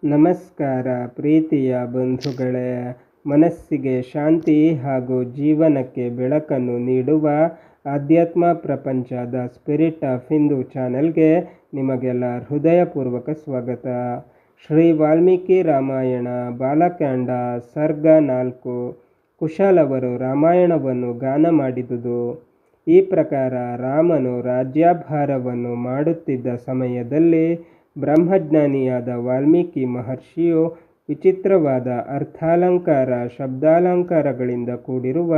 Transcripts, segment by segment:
ನಮಸ್ಕಾರ ಪ್ರೀತಿಯ ಬಂಧುಗಳೇ. ಮನಸ್ಸಿಗೆ ಶಾಂತಿ ಹಾಗೂ ಜೀವನಕ್ಕೆ ಬೆಳಕನ್ನು ನೀಡುವ ಆಧ್ಯಾತ್ಮ ಪ್ರಪಂಚ ದ ಸ್ಪಿರಿಟ್ ಆಫ್ ಹಿಂದೂ ಚಾನೆಲ್ಗೆ ನಿಮಗೆಲ್ಲ ಹೃದಯಪೂರ್ವಕ ಸ್ವಾಗತ. ಶ್ರೀ ವಾಲ್ಮೀಕಿ ರಾಮಾಯಣ ಬಾಲಕಾಂಡ ಸರ್ಗ 4. ಕುಶಾಲವರು ರಾಮಾಯಣವನ್ನು ಗಾನ ಮಾಡಿದುದು. ಈ ಪ್ರಕಾರ ರಾಮನು ರಾಜ್ಯಭಾರವನ್ನು ಮಾಡುತ್ತಿದ್ದ ಸಮಯದಲ್ಲಿ ಬ್ರಹ್ಮಜ್ಞಾನಿಯಾದ ವಾಲ್ಮೀಕಿ ಮಹರ್ಷಿಯು ವಿಚಿತ್ರವಾದ ಅರ್ಥಾಲಂಕಾರ ಶಬ್ದಾಲಂಕಾರಗಳಿಂದ ಕೂಡಿರುವ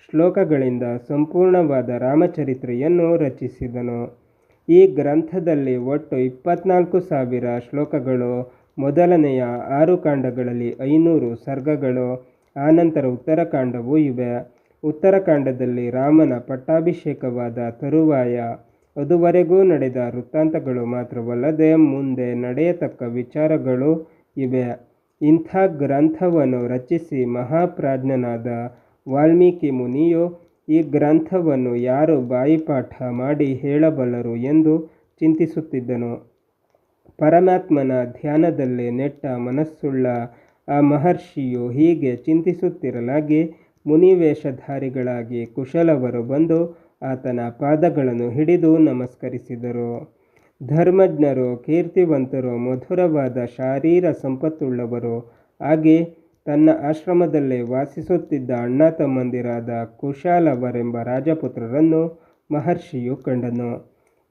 ಶ್ಲೋಕಗಳಿಂದ ಸಂಪೂರ್ಣವಾದ ರಾಮಚರಿತ್ರೆಯನ್ನು ರಚಿಸಿದನು. ಈ ಗ್ರಂಥದಲ್ಲಿ ಒಟ್ಟು 24,000 ಶ್ಲೋಕಗಳು. ಮೊದಲನೆಯ 6 ಕಾಂಡಗಳಲ್ಲಿ 500 ಸರ್ಗಗಳು, ಆನಂತರ ಉತ್ತರಕಾಂಡವೂ ಇವೆ. ಉತ್ತರಕಾಂಡದಲ್ಲಿ ರಾಮನ ಪಟ್ಟಾಭಿಷೇಕವಾದ ತರುವಾಯ ಅದುವರೆಗೂ ನಡೆದ ವೃತ್ತಾಂತಗಳು ಮಾತ್ರವಲ್ಲದೆ ಮುಂದೆ ನಡೆಯತಕ್ಕ ವಿಚಾರಗಳು ಇವೆ. ಇಂಥ ಗ್ರಂಥವನ್ನು ರಚಿಸಿ ಮಹಾಪ್ರಾಜ್ಞನಾದ ವಾಲ್ಮೀಕಿ ಮುನಿಯು ಈ ಗ್ರಂಥವನ್ನು ಯಾರು ಬಾಯಿಪಾಠ ಮಾಡಿ ಹೇಳಬಲ್ಲರು ಎಂದು ಚಿಂತಿಸುತ್ತಿದ್ದನು. ಪರಮಾತ್ಮನ ಧ್ಯಾನದಲ್ಲೇ ನೆಟ್ಟ ಮನಸ್ಸುಳ್ಳ ಆ ಮಹರ್ಷಿಯು ಹೀಗೆ ಚಿಂತಿಸುತ್ತಿರಲಾಗಿ ಮುನಿವೇಷಧಾರಿಗಳಾಗಿ ಕುಶಲವರು ಬಂದು ಆತನ ಪಾದಗಳನ್ನು ಹಿಡಿದು ನಮಸ್ಕರಿಸಿದರು. ಧರ್ಮಜ್ಞರು, ಕೀರ್ತಿವಂತರು, ಮಧುರವಾದ ಶಾರೀರ ಸಂಪತ್ತುಳ್ಳವರು ಆಗಿ ತನ್ನ ಆಶ್ರಮದಲ್ಲೇ ವಾಸಿಸುತ್ತಿದ್ದ ಅಣ್ಣ ತಮ್ಮಂದಿರಾದ ಕುಶಾಲವರೆಂಬ ರಾಜಪುತ್ರರನ್ನು ಮಹರ್ಷಿಯು ಕಂಡನು.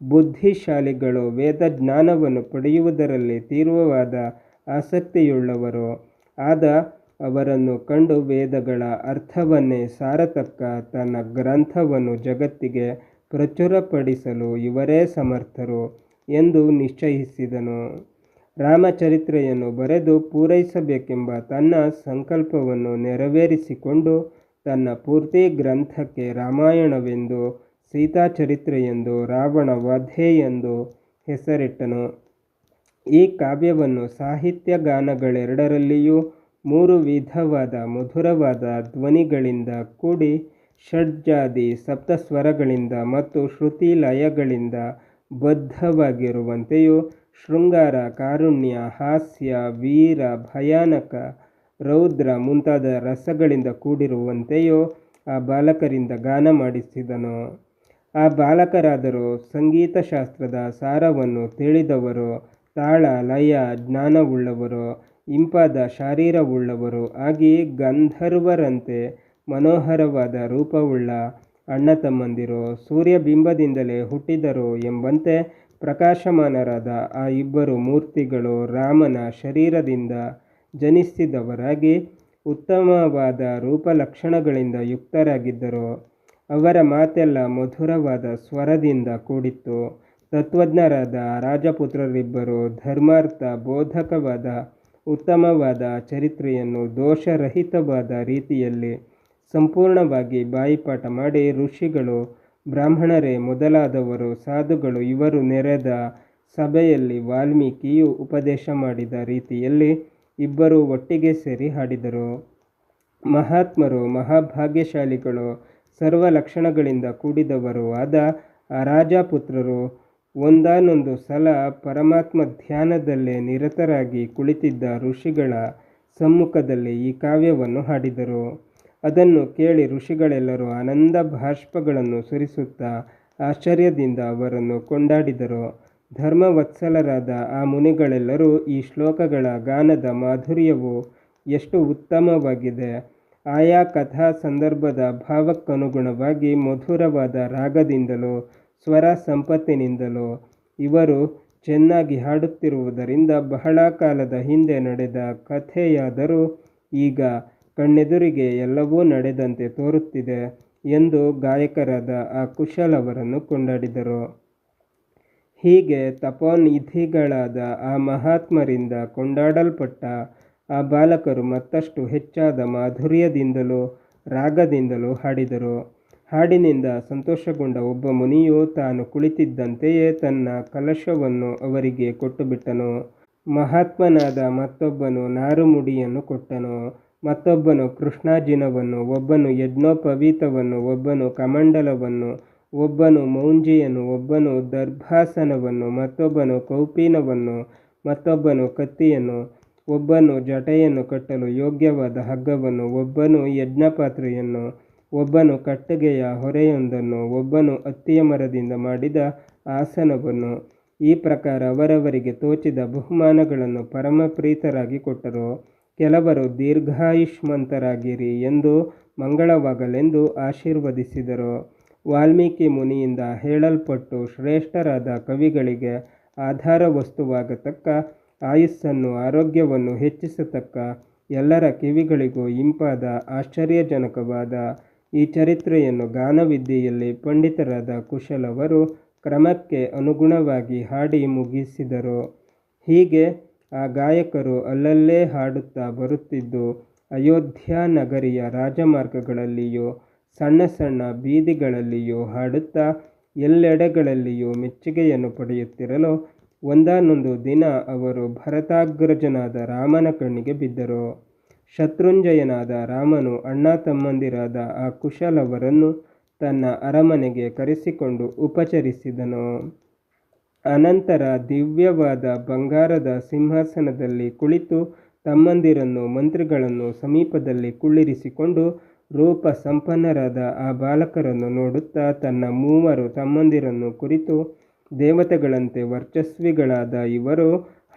ಬುದ್ಧಿಶಾಲಿಗಳು, ವೇದಜ್ಞಾನವನ್ನು ಪಡೆಯುವುದರಲ್ಲಿ ತೀವ್ರವಾದ ಆಸಕ್ತಿಯುಳ್ಳವರು ಆದ ಅವರನ್ನು ಕಂಡು ವೇದಗಳ ಅರ್ಥವನ್ನೇ ಸಾರತಕ್ಕ ತನ್ನ ಗ್ರಂಥವನ್ನು ಜಗತ್ತಿಗೆ ಪ್ರಚುರಪಡಿಸಲು ಇವರೇ ಸಮರ್ಥರು ಎಂದು ನಿಶ್ಚಯಿಸಿದನು. ರಾಮಚರಿತ್ರೆಯನ್ನು ಬರೆದು ಪೂರೈಸಬೇಕೆಂಬ ತನ್ನ ಸಂಕಲ್ಪವನ್ನು ನೆರವೇರಿಸಿಕೊಂಡು ತನ್ನ ಪೂರ್ತಿ ಗ್ರಂಥಕ್ಕೆ ರಾಮಾಯಣವೆಂದು, ಸೀತಾಚರಿತ್ರೆಯೆಂದು, ರಾವಣ ವಧೆಯೆಂದು ಹೆಸರಿಟ್ಟನು. ಈ ಕಾವ್ಯವನ್ನು ಸಾಹಿತ್ಯ ಗಾನಗಳೆರಡರಲ್ಲಿಯೂ 3 ವಿಧವಾದ ಮಧುರವಾದ ಧ್ವನಿಗಳಿಂದ ಕೂಡಿ ಷಡ್ಜಾದಿ ಸಪ್ತಸ್ವರಗಳಿಂದ ಮತ್ತು ಶ್ರುತಿ ಲಯಗಳಿಂದ ಬದ್ಧವಾಗಿರುವಂತೆಯೂ ಶೃಂಗಾರ, ಕಾರುಣ್ಯ, ಹಾಸ್ಯ, ವೀರ, ಭಯಾನಕ, ರೌದ್ರ ಮುಂತಾದ ರಸಗಳಿಂದ ಕೂಡಿರುವಂತೆಯೂ ಆ ಬಾಲಕರಿಂದ ಗಾನ ಮಾಡಿಸಿದನು. ಆ ಬಾಲಕರಾದರೂ ಸಂಗೀತಶಾಸ್ತ್ರದ ಸಾರವನ್ನು ತಿಳಿದವರು, ತಾಳ ಲಯ ಜ್ಞಾನವುಳ್ಳವರು, ಇಂಪಾದ ಶಾರೀರವುಳ್ಳವರು ಆಗಿ ಗಂಧರ್ವರಂತೆ ಮನೋಹರವಾದ ರೂಪವುಳ್ಳ ಅಣ್ಣ ತಮ್ಮಂದಿರು ಸೂರ್ಯಬಿಂಬದಿಂದಲೇ ಹುಟ್ಟಿದರು ಎಂಬಂತೆ ಪ್ರಕಾಶಮಾನರಾದ ಆ ಇಬ್ಬರು ಮೂರ್ತಿಗಳು ರಾಮನ ಶರೀರದಿಂದ ಜನಿಸಿದವರಾಗಿ ಉತ್ತಮವಾದ ರೂಪಲಕ್ಷಣಗಳಿಂದ ಯುಕ್ತರಾಗಿದ್ದರು. ಅವರ ಮಾತೆಲ್ಲ ಮಧುರವಾದ ಸ್ವರದಿಂದ ಕೂಡಿತ್ತು. ತತ್ವಜ್ಞರಾದ ರಾಜಪುತ್ರರಿಬ್ಬರು ಧರ್ಮಾರ್ಥ ಬೋಧಕವಾದ ಉತ್ತಮವಾದ ಚರಿತ್ರೆಯನ್ನು ದೋಷರಹಿತವಾದ ರೀತಿಯಲ್ಲಿ ಸಂಪೂರ್ಣವಾಗಿ ಬಾಯಿಪಾಠ ಮಾಡಿ ಋಷಿಗಳು, ಬ್ರಾಹ್ಮಣರೇ ಮೊದಲಾದವರು, ಸಾಧುಗಳು ಇವರು ನೆರೆದ ಸಭೆಯಲ್ಲಿ ವಾಲ್ಮೀಕಿಯು ಉಪದೇಶ ಮಾಡಿದ ರೀತಿಯಲ್ಲಿ ಇಬ್ಬರು ಒಟ್ಟಿಗೆ ಸೇರಿ ಹಾಡಿದರು. ಮಹಾತ್ಮರು, ಮಹಾಭಾಗ್ಯಶಾಲಿಗಳು, ಸರ್ವ ಲಕ್ಷಣಗಳಿಂದ ಕೂಡಿದವರು ಆದ ಆ ರಾಜಪುತ್ರರು ಒಂದಾನೊಂದು ಸಲ ಪರಮಾತ್ಮ ಧ್ಯಾನದಲ್ಲೇ ನಿರತರಾಗಿ ಕುಳಿತಿದ್ದ ಋಷಿಗಳ ಸಮ್ಮುಖದಲ್ಲಿ ಈ ಕಾವ್ಯವನ್ನು ಹಾಡಿದರು. ಅದನ್ನು ಕೇಳಿ ಋಷಿಗಳೆಲ್ಲರೂ ಆನಂದ ಬಾಷ್ಪಗಳನ್ನು ಸುರಿಸುತ್ತಾ ಆಶ್ಚರ್ಯದಿಂದ ಅವರನ್ನು ಕೊಂಡಾಡಿದರು. ಧರ್ಮವತ್ಸಲರಾದ ಆ ಮುನಿಗಳೆಲ್ಲರೂ ಈ ಶ್ಲೋಕಗಳ ಗಾನದ ಮಾಧುರ್ಯವು ಎಷ್ಟು ಉತ್ತಮವಾಗಿದೆ, ಆಯಾ ಕಥಾ ಸಂದರ್ಭದ ಭಾವಕ್ಕನುಗುಣವಾಗಿ ಮಧುರವಾದ ರಾಗದಿಂದಲೂ ಸ್ವರ ಸಂಪತ್ತಿನಿಂದಲೂ ಇವರು ಚೆನ್ನಾಗಿ ಹಾಡುತ್ತಿರುವುದರಿಂದ ಬಹಳ ಕಾಲದ ಹಿಂದೆ ನಡೆದ ಕಥೆಯಾದರೂ ಈಗ ಕಣ್ಣೆದುರಿಗೆ ಎಲ್ಲವೂ ನಡೆದಂತೆ ತೋರುತ್ತಿದೆ ಎಂದು ಗಾಯಕರಾದ ಆ ಕುಶಲವರನ್ನು ಕೊಂಡಾಡಿದರು. ಹೀಗೆ ತಪೋನಿಧಿಗಳಾದ ಆ ಮಹಾತ್ಮರಿಂದ ಕೊಂಡಾಡಲ್ಪಟ್ಟ ಆ ಬಾಲಕರು ಮತ್ತಷ್ಟು ಹೆಚ್ಚಾದ ಮಾಧುರ್ಯದಿಂದಲೂ ರಾಗದಿಂದಲೂ ಹಾಡಿದರು. ಹಾಡಿನಿಂದ ಸಂತೋಷಗೊಂಡ ಒಬ್ಬ ಮುನಿಯು ತಾನು ಕುಳಿತಿದ್ದಂತೆಯೇ ತನ್ನ ಕಲಶವನ್ನು ಅವರಿಗೆ ಕೊಟ್ಟುಬಿಟ್ಟನು. ಮಹಾತ್ಮನಾದ ಮತ್ತೊಬ್ಬನು ನಾರುಮುಡಿಯನ್ನು ಕೊಟ್ಟನು, ಮತ್ತೊಬ್ಬನು ಕೃಷ್ಣಾಜಿನವನ್ನು, ಒಬ್ಬನು ಯಜ್ಞೋಪವೀತವನ್ನು, ಒಬ್ಬನು ಕಮಂಡಲವನ್ನು, ಒಬ್ಬನು ಮೌಂಜಿಯನ್ನು, ಒಬ್ಬನು ದರ್ಭಾಸನವನ್ನು, ಮತ್ತೊಬ್ಬನು ಕೌಪೀನವನ್ನು, ಮತ್ತೊಬ್ಬನು ಕತ್ತಿಯನ್ನು, ಒಬ್ಬನು ಜಟೆಯನ್ನು ಕಟ್ಟಲು ಯೋಗ್ಯವಾದ ಹಗ್ಗವನ್ನು, ಒಬ್ಬನು ಯಜ್ಞಪಾತ್ರೆಯನ್ನು, ಒಬ್ಬನು ಕಟ್ಟಿಗೆಯ ಹೊರೆಯೊಂದನ್ನು, ಒಬ್ಬನು ಹತ್ತಿಯ ಮರದಿಂದ ಮಾಡಿದ ಆಸನವನ್ನು. ಈ ಪ್ರಕಾರ ಅವರವರಿಗೆ ತೋಚಿದ ಬಹುಮಾನಗಳನ್ನು ಪರಮಪ್ರೀತರಾಗಿ ಕೊಟ್ಟರು. ಕೆಲವರು ದೀರ್ಘಾಯುಷ್ಮಂತರಾಗಿರಿ ಎಂದು, ಮಂಗಳವಾಗಲೆಂದು ಆಶೀರ್ವದಿಸಿದರು. ವಾಲ್ಮೀಕಿ ಮುನಿಯಿಂದ ಹೇಳಲ್ಪಟ್ಟು ಶ್ರೇಷ್ಠರಾದ ಕವಿಗಳಿಗೆ ಆಧಾರ ವಸ್ತುವಾಗತಕ್ಕ ಆಯುಸ್ಸನ್ನು, ಆರೋಗ್ಯವನ್ನು ಹೆಚ್ಚಿಸತಕ್ಕ, ಎಲ್ಲರ ಕಿವಿಗಳಿಗೂ ಇಂಪಾದ, ಆಶ್ಚರ್ಯಜನಕವಾದ ಈ ಚರಿತ್ರೆಯನ್ನು ಗಾನವಿದ್ಯೆಯಲ್ಲಿ ಪಂಡಿತರಾದ ಕುಶಲವರು ಕ್ರಮಕ್ಕೆ ಅನುಗುಣವಾಗಿ ಹಾಡಿ ಮುಗಿಸಿದರು. ಹೀಗೆ ಆ ಗಾಯಕರು ಅಲ್ಲಲ್ಲೇ ಹಾಡುತ್ತಾ ಬರುತ್ತಿದ್ದು, ಅಯೋಧ್ಯ ನಗರಿಯ ರಾಜಮಾರ್ಗಗಳಲ್ಲಿಯೂ ಸಣ್ಣ ಸಣ್ಣ ಬೀದಿಗಳಲ್ಲಿಯೂ ಹಾಡುತ್ತಾ ಎಲ್ಲೆಡೆಗಳಲ್ಲಿಯೂ ಮೆಚ್ಚುಗೆಯನ್ನು ಪಡೆಯುತ್ತಿರಲು, ಒಂದಾನೊಂದು ದಿನ ಅವರು ಭರತಾಗ್ರಜನಾದ ರಾಮನ ಕಣ್ಣಿಗೆ ಬಿದ್ದರು. ಶತ್ರುಂಜಯನಾದ ರಾಮನು ಅಣ್ಣ ತಮ್ಮಂದಿರಾದ ಆ ಕುಶಲವರನ್ನು ತನ್ನ ಅರಮನೆಗೆ ಕರೆಸಿಕೊಂಡು ಉಪಚರಿಸಿದನು. ಅನಂತರ ದಿವ್ಯವಾದ ಬಂಗಾರದ ಸಿಂಹಾಸನದಲ್ಲಿ ಕುಳಿತು ತಮ್ಮಂದಿರನ್ನು, ಮಂತ್ರಿಗಳನ್ನು ಸಮೀಪದಲ್ಲಿ ಕುಳ್ಳಿರಿಸಿಕೊಂಡು ರೂಪ ಸಂಪನ್ನರಾದ ಆ ಬಾಲಕರನ್ನು ನೋಡುತ್ತಾ ತನ್ನ 3 ತಮ್ಮಂದಿರನ್ನು ಕುರಿತು, ದೇವತೆಗಳಂತೆ ವರ್ಚಸ್ವಿಗಳಾದ ಇವರು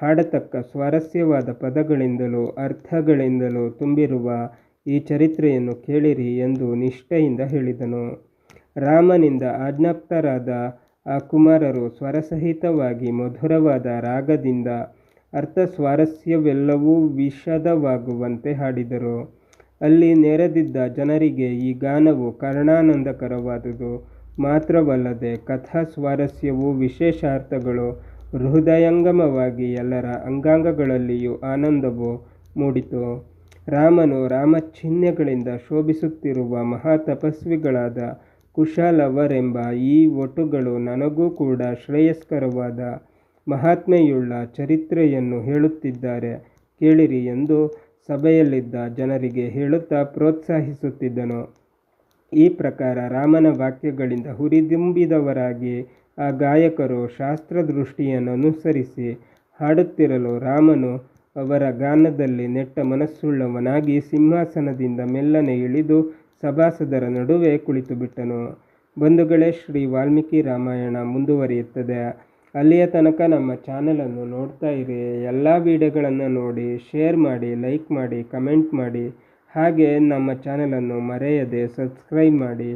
ಹಾಡತಕ್ಕ ಸ್ವಾರಸ್ಯವಾದ ಪದಗಳಿಂದಲೂ ಅರ್ಥಗಳಿಂದಲೂ ತುಂಬಿರುವ ಈ ಚರಿತ್ರೆಯನ್ನು ಕೇಳಿರಿ ಎಂದು ನಿಷ್ಠೆಯಿಂದ ಹೇಳಿದನು. ರಾಮನಿಂದ ಆಜ್ಞಾಪ್ತರಾದ ಆ ಕುಮಾರರು ಸ್ವರಸಹಿತವಾಗಿ ಮಧುರವಾದ ರಾಗದಿಂದ ಅರ್ಥ ಸ್ವಾರಸ್ಯವೆಲ್ಲವೂ ವಿಶದವಾಗುವಂತೆ ಹಾಡಿದರು. ಅಲ್ಲಿ ನೆರೆದಿದ್ದ ಜನರಿಗೆ ಈ ಗಾನವು ಕರ್ಣಾನಂದಕರವಾದುದು ಮಾತ್ರವಲ್ಲದೆ ಕಥಾ ಸ್ವಾರಸ್ಯವೂ ವಿಶೇಷಾರ್ಥಗಳು ಹೃದಯಂಗಮವಾಗಿ ಎಲ್ಲರ ಅಂಗಾಂಗಗಳಲ್ಲಿಯೂ ಆನಂದವು ಮೂಡಿತು. ರಾಮನು ರಾಮಚಿಹ್ನೆಗಳಿಂದ ಶೋಭಿಸುತ್ತಿರುವ ಮಹಾತಪಸ್ವಿಗಳಾದ ಕುಶಲವರೆಂಬ ಈ ವಟುಗಳು ನನಗೂ ಕೂಡ ಶ್ರೇಯಸ್ಕರವಾದ ಮಹಾತ್ಮೆಯುಳ್ಳ ಚರಿತ್ರೆಯನ್ನು ಹೇಳುತ್ತಿದ್ದಾರೆ, ಕೇಳಿರಿ ಎಂದು ಸಭೆಯಲ್ಲಿದ್ದ ಜನರಿಗೆ ಹೇಳುತ್ತಾ ಪ್ರೋತ್ಸಾಹಿಸುತ್ತಿದ್ದನು. ಈ ಪ್ರಕಾರ ರಾಮನ ವಾಕ್ಯಗಳಿಂದ ಹುರಿದುಂಬಿದವರಾಗಿ ಆ ಗಾಯಕರು ಶಾಸ್ತ್ರದೃಷ್ಟಿಯನ್ನು ಅನುಸರಿಸಿ ಹಾಡುತ್ತಿರಲು, ರಾಮನು ಅವರ ಗಾನದಲ್ಲಿ ನೆಟ್ಟ ಮನಸ್ಸುಳ್ಳವನಾಗಿ ಸಿಂಹಾಸನದಿಂದ ಮೆಲ್ಲನೆ ಇಳಿದು ಸಭಾಸದರ ನಡುವೆ ಕುಳಿತುಬಿಟ್ಟನು. ಬಂಧುಗಳೇ, ಶ್ರೀ ವಾಲ್ಮೀಕಿ ರಾಮಾಯಣ ಮುಂದುವರಿಯುತ್ತದೆ. ಅಲ್ಲಿಯ ತನಕ ನಮ್ಮ ಚಾನಲನ್ನು ನೋಡ್ತಾ ಇರಿ. ಎಲ್ಲ ವಿಡಿಯೋಗಳನ್ನು ನೋಡಿ, ಶೇರ್ ಮಾಡಿ, ಲೈಕ್ ಮಾಡಿ, ಕಮೆಂಟ್ ಮಾಡಿ. ಹಾಗೆ ನಮ್ಮ ಚಾನಲನ್ನು ಮರೆಯದೆ ಸಬ್ಸ್ಕ್ರೈಬ್ ಮಾಡಿ.